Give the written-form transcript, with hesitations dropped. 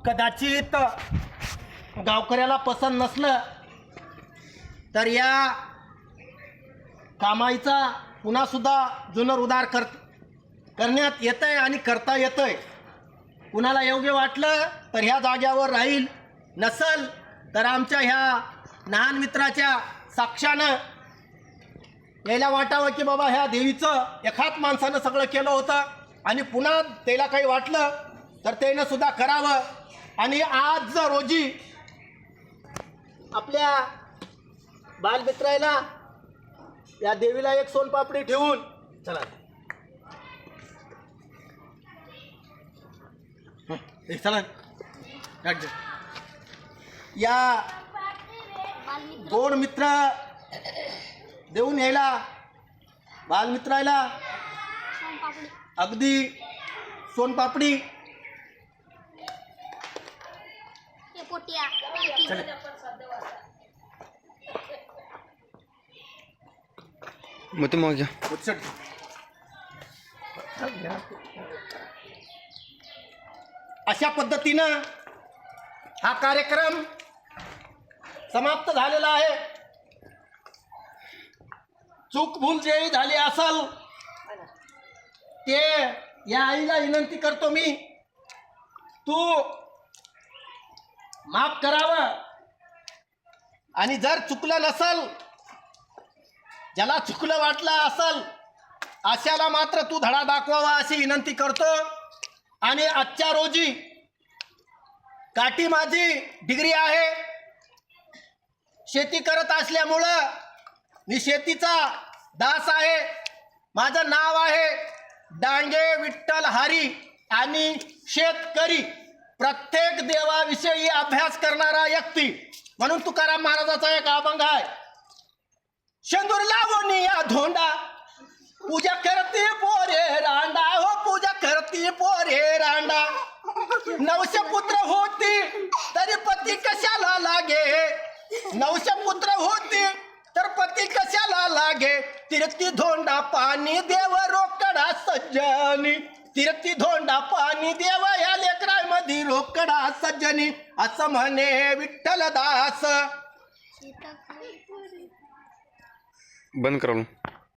कदाचित गावकऱ्याला पसंत नसलं तर या कामाईचा पुन्हा सुद्धा पुनरुद्धार करण्यात येतंय आणि करता येतंय. कुणाला योग्य वाटलं तर ह्या जाग्यावर राहील, नसल तर आमच्या ह्या लहान मित्राच्या साक्षानं यायला वाटावं की बाबा ह्या देवीचं एखाद माणसानं सगळं केलं होतं आणि पुन्हा त्याला काही वाटलं तर त्यानं सुद्धा करावं. आणि आज रोजी आपल्या बालमित्राला या देवीला एक सोनपापडी ठेवून चला चला या दोन मित्र देऊन यायला बालमित्राला अगदी सोनपापडी मग ते मग घ्या. अशा पद्धतीनं हा कार्यक्रम समाप्त झालेला आहे. चूक भूल जे झाली असेल ते या आईला विनंती करतो मी, तू माफ करावं. आणि जर चुकलं नसल, ज्याला चुकलं वाटलं असल अशाला मात्र तू धडा दाखवावा अशी विनंती करतो. आणि आजच्या रोजी काठी माझी डिग्री आहे, शेती करत असल्यामुळं मी शेतीचा दास आहे. माझं नाव आहे डांगे विठ्ठल हरी आणि शेतकरी. प्रत्येक देवाविषयी अभ्यास करणारा व्यक्ती म्हणून तुकाराम महाराजाचा एक अभंग आहे, शेंदूर लावणी या धोंडा पूजा करते पोरे रांडा, हो पूजा करते पोरे रांडा. 900 पुत्र होती तरी पती कशाला लागे, 900 पुत्र होती तर पती कशाला लागे. तिरती धोंडा पाणी देव रोकडा सज्जनी, तिरती धोंडा पाणी देव या लेकरामध्ये रोकडा सज्जनी, असं म्हणे विठ्ठल दास. बंद करा.